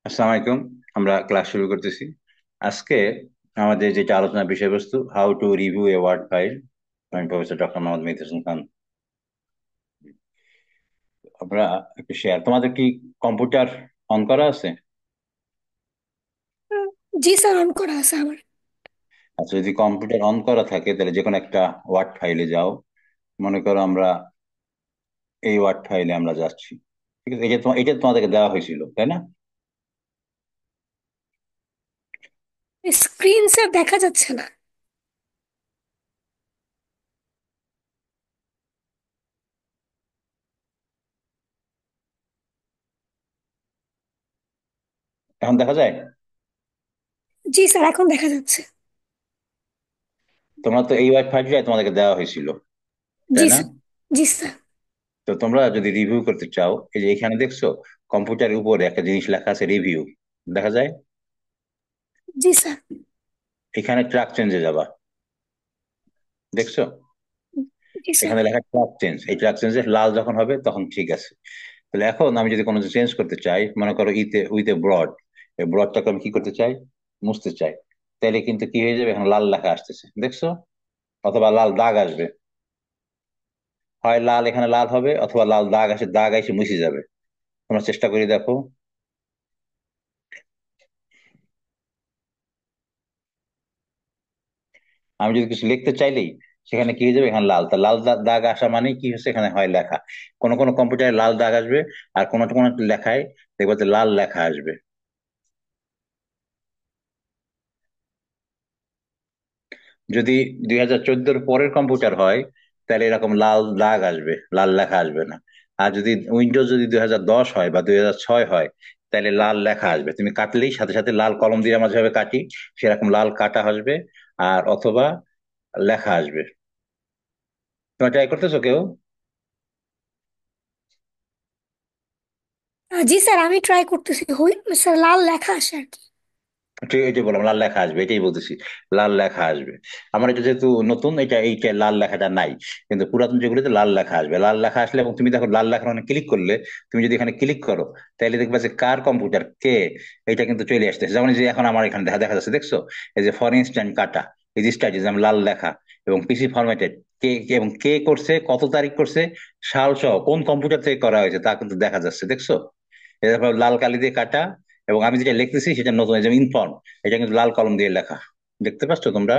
আসসালামু আলাইকুম। আমরা ক্লাস শুরু করতেছি আজকে। আমাদের যেটা আলোচনার বিষয়বস্তু, how to review a word file. আমি প্রফেসর ডক্টর মোহাম্মদ মেহেদী হাসান খান। আমরা একটু শেয়ার, তোমাদের কি কম্পিউটার অন করা আছে? হুম, জি স্যার, অন করা আছে আমার। আচ্ছা, যদি কম্পিউটার অন করা থাকে তাহলে যে কোনো একটা ওয়ার্ড ফাইলে যাও। মনে করো আমরা এই ওয়ার্ড ফাইলে আমরা যাচ্ছি। ঠিক আছে, এটা তোমাদেরকে দেওয়া হয়েছিল, তাই না? স্ক্রিন স্যার দেখা যাচ্ছে না। এখন দেখা যায়? জি স্যার, এখন দেখা যাচ্ছে। তোমরা তো এই ওয়ার্ড ফাইলটাই তোমাদেরকে দেওয়া হয়েছিল, তাই জি না? স্যার। জি স্যার। তো তোমরা যদি রিভিউ করতে চাও, এই যে এখানে দেখছো কম্পিউটারের উপরে একটা জিনিস লেখা আছে, রিভিউ। দেখা যায়? জি স্যার। এখানে ট্র্যাক চেঞ্জে যাবা, দেখছো? জি স্যার। এখানে লেখা ট্র্যাক চেঞ্জ, এই ট্র্যাক চেঞ্জে লাল যখন হবে তখন ঠিক আছে। তাহলে এখন আমি যদি কোনো চেঞ্জ করতে চাই, মনে করো ইতে উইথ এ ব্রড, এই ব্রডটাকে আমি কি করতে চাই, মুছতে চাই। তাহলে কিন্তু কি হয়ে যাবে, এখানে লাল লেখা আসতেছে, দেখছো? অথবা লাল দাগ আসবে। হয় লাল, এখানে লাল হবে, অথবা লাল দাগ আসে, দাগ এসে মুছে যাবে। তোমরা চেষ্টা করে দেখো। আমি যদি কিছু লিখতে চাইলেই সেখানে কি হয়ে যাবে, এখানে লাল, তা লাল দাগ আসা মানে কি হচ্ছে, এখানে হয় লেখা। কোন কোন কম্পিউটারে লাল দাগ আসবে, আর কোন কোন লেখায় দেখবো যে লাল লেখা আসবে। যদি 2014-র পরের কম্পিউটার হয় তাহলে এরকম লাল দাগ আসবে, লাল লেখা আসবে না। আর যদি উইন্ডোজ যদি 2010 হয় বা 2006 হয়, তাহলে লাল লেখা আসবে। তুমি কাটলেই সাথে সাথে লাল কলম দিয়ে আমরা যেভাবে কাটি সেরকম লাল কাটা আসবে, আর অথবা লেখা আসবে। তুমি ট্রাই করতেছো কেউ? জি স্যার, আমি ট্রাই করতেছি। স্যার, লাল লেখা আসে আর কি। ঠিক, এটাই বললাম, লাল লেখা আসবে, এটাই বলতেছি। লাল লেখা আসবে। আমার এটা যেহেতু নতুন, এইটা লাল লেখাটা নাই। কিন্তু পুরাতন যেগুলোতে লাল লেখা আসবে, লাল লেখা আসলে, এবং তুমি দেখো লাল লেখা মানে ক্লিক করলে, তুমি যদি এখানে ক্লিক করো তাহলে দেখবে যে কার কম্পিউটার কে, এটা কিন্তু চলে আসতেছে। যেমন এই যে এখন আমার এখানে দেখা দেখা যাচ্ছে, দেখছো? এই যে ফর ইনস্ট্যান্ট কাটা, এই যে স্টাডি, যেমন লাল লেখা, এবং পিসি ফরম্যাটেড, এবং কে করছে, কত তারিখ করছে, সাল সহ কোন কম্পিউটার থেকে করা হয়েছে তা কিন্তু দেখা যাচ্ছে, দেখছো? এটা দেখো লাল কালি দিয়ে কাটা। এবং আমি যেটা লিখতেছি সেটা নতুন, যেমন ইনফর্ম, এটা কিন্তু লাল কলম দিয়ে লেখা। দেখতে পাচ্ছ তোমরা?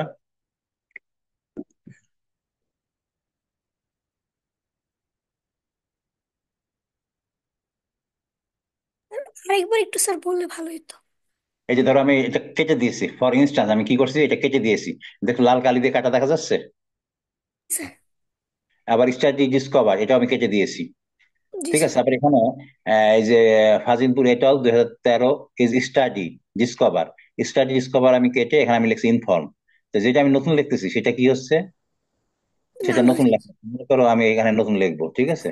আরেকবার একটু স্যার বললে ভালো হতো। এই যে ধরো আমি এটা কেটে দিয়েছি, ফর ইনস্টান্স আমি কি করছি, এটা কেটে দিয়েছি। দেখো লাল কালি দিয়ে কাটা দেখা যাচ্ছে। স্যার। আবার স্টাডি ডিসকভার, এটাও আমি কেটে দিয়েছি। জি ঠিক স্যার। আছে, আবার এখানে এই যে ফাজিলপুর, এটাও 2013 is study discover. Study discover আমি কেটে এখানে আমি লিখছি ইনফর্ম। তো যেটা আমি নতুন লিখতেছি সেটা কি হচ্ছে, সেটা লাল নতুন হয়ে লেখা। মনে করো আমি এখানে নতুন লিখবো, ঠিক আছে?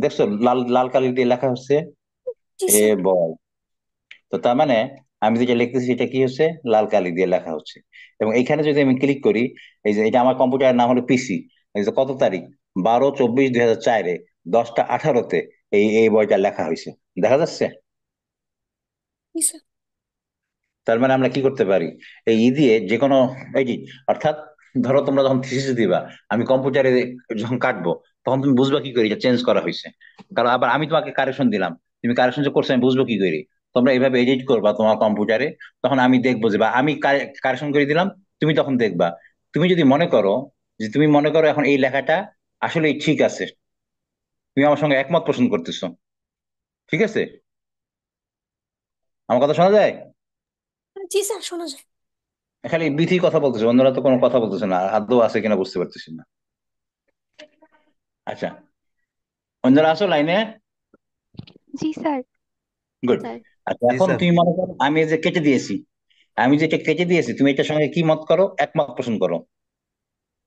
দেখছো লাল লাল কালি দিয়ে লেখা হচ্ছে জি এ স্যার। বল। তো তার মানে আমি যেটা লিখতেছি সেটা কি হচ্ছে, লাল কালি দিয়ে লেখা হচ্ছে। এবং এখানে যদি আমি ক্লিক করি, এই যে এটা আমার কম্পিউটারের নাম হলো পিসি। এই যে কত তারিখ, 12/24/2004-এ 10টা 18-তে এই এই বইটা লেখা হয়েছে, দেখা যাচ্ছে? জি স্যার। তার মানে আমরা কি করতে পারি, এই ই দিয়ে যে কোনো এডিট, অর্থাৎ ধরো তোমরা যখন থিসিস দিবা, আমি কম্পিউটারে যখন কাটবো, তখন তুমি বুঝবা কি করে এটা চেঞ্জ করা হয়েছে। কারণ আবার আমি তোমাকে কারেকশন দিলাম, তুমি কারেকশন যে করছো আমি বুঝবো কি করে। তোমরা এইভাবে এডিট করবা তোমার কম্পিউটারে, তখন আমি দেখবো যে, বা আমি কারেকশন করে দিলাম, তুমি তখন দেখবা। তুমি যদি মনে করো যে, তুমি মনে করো এখন এই লেখাটা আসলে ঠিক আছে, তুমি আমার সঙ্গে একমত পোষণ করতেছো, ঠিক আছে? আমার কথা শোনা যায়? জি স্যার, শোনা যায়। খালি বিথি কথা বলতেছে, অন্যরা তো কোনো কথা বলতেছে না, আদৌ আছে কিনা বুঝতে পারতেছি না। আচ্ছা, অন্যরা আসো লাইনে। জি স্যার। গুড। স্যার। আচ্ছা, জি এখন স্যার। তুমি মনে করো আমি এই যে কেটে দিয়েছি, আমি যেটা কেটে দিয়েছি তুমি এটার সঙ্গে কি মত করো, একমত পোষণ করো,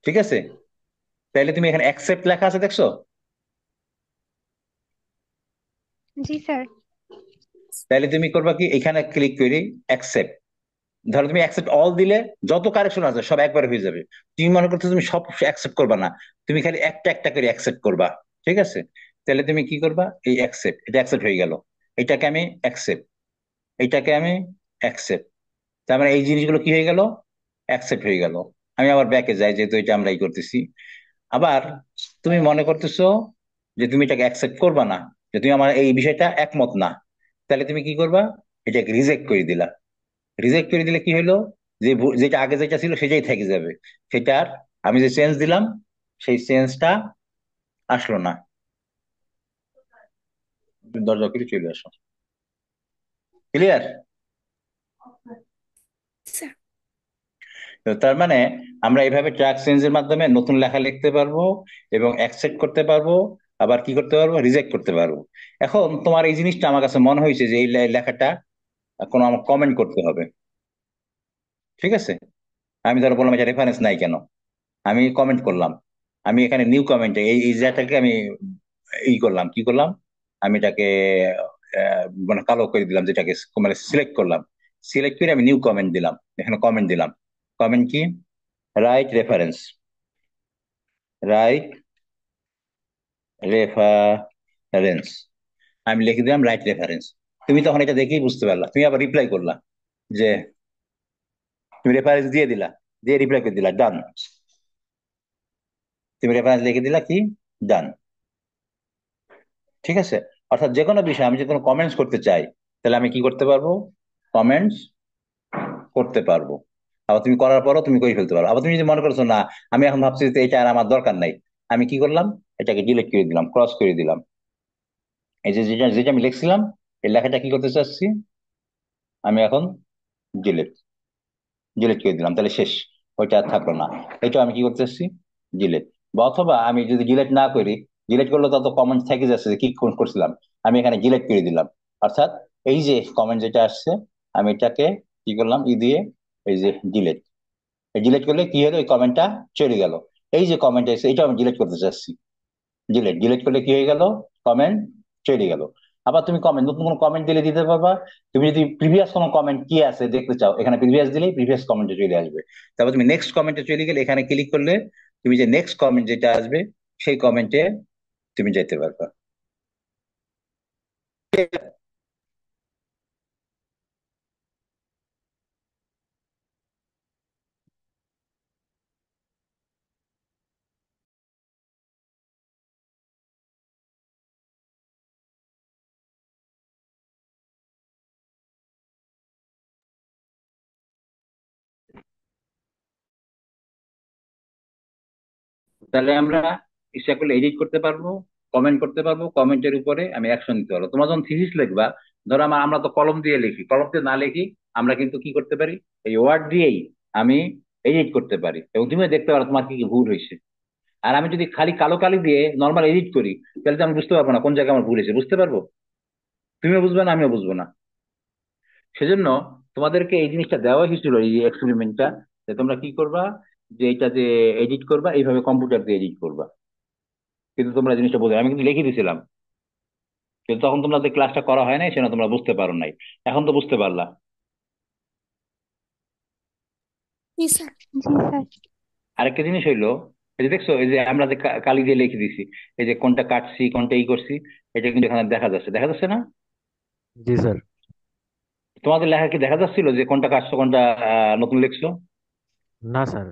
ঠিক আছে? তাহলে তুমি এখানে অ্যাকসেপ্ট লেখা আছে, দেখছো? জি স্যার। তাহলে তুমি করবা কি, এখানে ক্লিক করি অ্যাকসেপ্ট। ধরো তুমি অ্যাকসেপ্ট অল দিলে যত কারেকশন আছে সব একবার হয়ে যাবে। তুমি মনে করছো তুমি সব অ্যাকসেপ্ট করবা না, তুমি খালি একটা একটা করে অ্যাকসেপ্ট করবা, ঠিক আছে? তাহলে তুমি কি করবা, এই অ্যাকসেপ্ট, এটা অ্যাকসেপ্ট হয়ে গেল। এটাকে আমি অ্যাকসেপ্ট, এটাকে আমি অ্যাকসেপ্ট। তার মানে এই জিনিসগুলো কি হয়ে গেল, অ্যাকসেপ্ট হয়ে গেল। আমি আবার ব্যাকে যাই, যেহেতু এটা আমরা এই করতেছি। আবার তুমি মনে করতেছো যে তুমি এটাকে অ্যাকসেপ্ট করবা না, যে তুমি আমার এই বিষয়টা একমত না, তাহলে তুমি কি করবা, এটাকে রিজেক্ট করে দিলা। রিজেক্ট করে দিলে কি হলো, যে যেটা আগে যেটা ছিল সেটাই থেকে যাবে। সেটার আমি যে চেঞ্জ দিলাম, সেই চেঞ্জটা আসলো না। তুমি দরজা করে চলে আসো। ক্লিয়ার? স্যার। তো তার মানে আমরা এইভাবে ট্র্যাক চেঞ্জের মাধ্যমে নতুন লেখা লিখতে পারবো, এবং অ্যাকসেপ্ট করতে পারবো, আবার কি করতে পারবো, রিজেক্ট করতে পারবো। এখন তোমার এই জিনিসটা আমার কাছে মনে হয়েছে যে এই লেখাটা কোনো আমার কমেন্ট করতে হবে। ঠিক আছে, আমি ধরো বললাম এটা রেফারেন্স নাই কেন, আমি কমেন্ট করলাম। আমি এখানে নিউ কমেন্টে এই এই জায়গাটাকে আমি করলাম, কি করলাম, আমি এটাকে মানে কালো করে দিলাম, যেটাকে মানে সিলেক্ট করলাম। সিলেক্ট করে আমি নিউ কমেন্ট দিলাম, এখানে কমেন্ট দিলাম। কমেন্ট কি, রাইট রেফারেন্স, রাইট রেফারেন্স। আমি লিখে দিলাম রাইট রেফারেন্স। তুমি তখন এটা দেখেই বুঝতে পারলা, তুমি আবার রিপ্লাই করলা যে তুমি রেফারেন্স দিয়ে দিলা, দিয়ে রিপ্লাই করে দিলা ডান। তুমি রেফারেন্স লিখে দিলা কি, ডান। ঠিক আছে, অর্থাৎ যে কোনো বিষয়ে আমি যদি কোনো কমেন্টস করতে চাই, তাহলে আমি কি করতে পারবো, কমেন্টস করতে পারবো। আবার তুমি করার পরও তুমি করে ফেলতে পারো। আবার তুমি যদি মনে করছো না, আমি এখন ভাবছি যে এটা আর আমার দরকার নাই, আমি কি করলাম, এটাকে ডিলিট করে দিলাম, ক্রস করে দিলাম। এই যে যেটা যেটা আমি লিখছিলাম, এই লেখাটা কি করতে চাচ্ছি, আমি এখন ডিলিট, ডিলিট করে দিলাম, তাহলে শেষ, ওইটা আর থাকলো না। এটা আমি কি করতে চাচ্ছি, ডিলিট। বা অথবা আমি যদি ডিলিট না করি, ডিলিট করলে তত কমেন্ট থেকে যাচ্ছে যে কি করছিলাম, আমি এখানে ডিলিট করে দিলাম। অর্থাৎ এই যে কমেন্ট যেটা আসছে, আমি এটাকে কি করলাম, দিয়ে এই যে ডিলিট। ডিলিট করলে কি হলো, ওই কমেন্টটা চলে গেল। এই যে কমেন্ট এসে এটা আমি ডিলিট করতে চাচ্ছি, ডিলিট, ডিলিট করলে কি হয়ে গেল, কমেন্ট চলে গেল। আবার তুমি কমেন্ট, নতুন কোনো কমেন্ট দিলে দিতে পারবা। তুমি যদি প্রিভিয়াস কোনো কমেন্ট কি আছে দেখতে চাও, এখানে প্রিভিয়াস দিলেই প্রিভিয়াস কমেন্টে চলে আসবে। তারপর তুমি নেক্সট কমেন্টে চলে গেলে এখানে ক্লিক করলে তুমি যে নেক্সট কমেন্ট যেটা আসবে, সেই কমেন্টে তুমি যেতে পারবা। তাহলে আমরা ইচ্ছা করলে এডিট করতে পারবো, কমেন্ট করতে পারবো, কমেন্টের উপরে আমি অ্যাকশন নিতে পারবো। তোমরা যখন থিসিস লিখবা, ধরো আমরা তো কলম দিয়ে লিখি, কলম দিয়ে না লিখি, আমরা কিন্তু কি করতে পারি, এই ওয়ার্ড দিয়েই আমি এডিট করতে পারি, এবং তুমি দেখতে পারো তোমার কি কি ভুল হয়েছে। আর আমি যদি খালি কালো কালি দিয়ে নর্মাল এডিট করি, তাহলে তো আমি বুঝতে পারবো না কোন জায়গায় আমার ভুল হয়েছে, বুঝতে পারবো, তুমিও বুঝবে না, আমিও বুঝবো না। সেজন্য তোমাদেরকে এই জিনিসটা দেওয়া হয়েছিল, এই এক্সপেরিমেন্টটা, যে তোমরা কি করবা, যে এটা যে এডিট করবা, এইভাবে কম্পিউটার দিয়ে এডিট করবা। কিন্তু তোমরা জিনিসটা বোঝো, আমি কিন্তু লিখে দিছিলাম, কিন্তু তখন তোমাদের ক্লাসটা করা হয় নাই, সেজন্য তোমরা বুঝতে পারো নাই। এখন তো বুঝতে পারলা। জি স্যার। জি স্যার। আরেকটা জিনিস হইলো, এই যে দেখছো, এই যে আমরা যে কালি দিয়ে লিখে দিছি, এই যে কোনটা কাটছি কোনটা ই করছি, এটা কিন্তু এখানে দেখা যাচ্ছে, দেখা যাচ্ছে না? জি স্যার। তোমাদের লেখা কি দেখা যাচ্ছিল যে কোনটা কাটছো কোনটা নতুন লিখছো? না স্যার।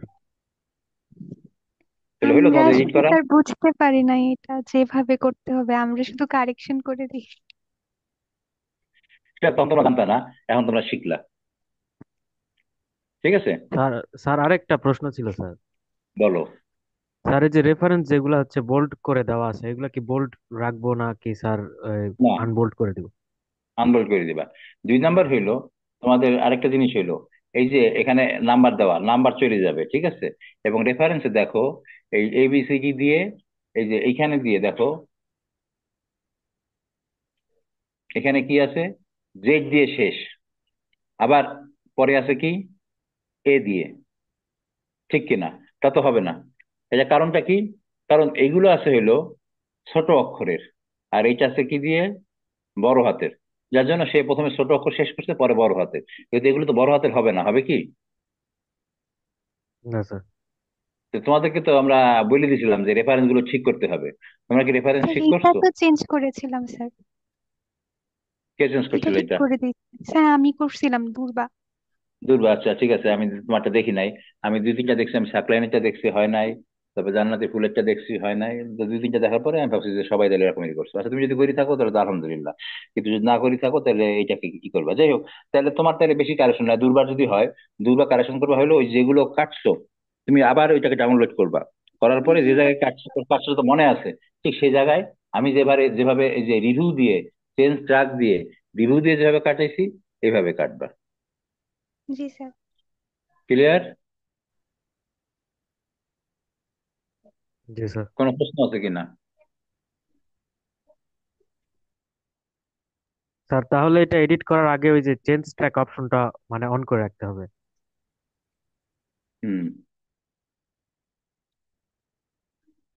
তাহলে হইলো আমরা তোমাদের এডিট আসলে করা। স্যার বুঝতে পারি না এটা যেভাবে করতে হবে, আমরা শুধু কারেকশন করে দিই। সেটা তখন তোমরা জানতা না, এখন তোমরা শিখলা। ঠিক আছে, স্যার, স্যার আরেকটা প্রশ্ন ছিল স্যার। বলো। স্যার এই যে রেফারেন্স যেগুলো হচ্ছে বোল্ড করে দেওয়া আছে, এগুলা কি বোল্ড রাখবো না কি স্যার না, আনবোল্ড করে দিব? আনবোল্ড করে দিবা। দুই নাম্বার হইলো, তোমাদের আরেকটা জিনিস হইলো, এই যে এখানে নাম্বার দেওয়া, নাম্বার চলে যাবে, ঠিক আছে। এবং রেফারেন্সে দেখো, এই এবিসিডি দিয়ে, এই যে এইখানে দিয়ে দেখো, এখানে কি আছে, জেড দিয়ে শেষ, আবার পরে আছে কি, এ দিয়ে, ঠিক কিনা? তা তো হবে না। এটা কারণটা কি, কারণ এইগুলো আছে হইলো ছোট অক্ষরের, আর এইটা আছে কি দিয়ে, বড় হাতের। যার জন্য সে প্রথমে ছোট অক্ষর শেষ করছে, পরে বড় হাতের। কিন্তু এগুলো তো বড় হাতের হবে না, হবে কি? না স্যার। তো তোমাদেরকে তো আমরা বলে দিয়েছিলাম যে রেফারেন্স গুলো ঠিক করতে হবে। তোমরা কি রেফারেন্স স্যার ঠিক এটা করছো? তো চেঞ্জ করেছিলাম স্যার। কে চেঞ্জ এটা করছিল ঠিক এটা? করে দিচ্ছি স্যার, আমি করছিলাম দুর্বা। দুর্বা, আচ্ছা ঠিক আছে, আমি তোমারটা দেখি নাই। আমি দুই তিনটা দেখছি, আমি সাকলাইনেরটা দেখছি, হয় নাই। তারপর জান্নাতি ফুলেরটা দেখছি, হয় নাই। তো দুই তিনটা দেখার পরে আমি ভাবছি যে সবাই তাহলে এরকমই করছে। আচ্ছা, তুমি যদি করে থাকো তাহলে তো আলহামদুলিল্লাহ। কিন্তু যদি না করে থাকো তাহলে এইটাকে কি কি করবা? যাই হোক, তাহলে তোমার তাহলে বেশি কারেকশন না, দুর্বার যদি হয়, দুর্বার কারেকশন করবা হলো ওই যেগুলো কাটছো, তুমি আবার ওইটাকে ডাউনলোড করবা। করার পরে জি যে স্যার। জায়গায় কাটছো কাটছো তো মনে আছে, ঠিক সেই জায়গায় আমি যেভাবে যেভাবে এই যে রিভিউ দিয়ে, চেঞ্জ ট্রাক দিয়ে, রিভিউ দিয়ে যেভাবে কাটাইছি এইভাবে কাটবা। জি স্যার। ক্লিয়ার? জি স্যার। কোনো প্রশ্ন আছে কিনা? স্যার তাহলে এটা এডিট করার আগে ওই যে চেঞ্জ ট্র্যাক অপশনটা মানে অন করে রাখতে হবে। হুম।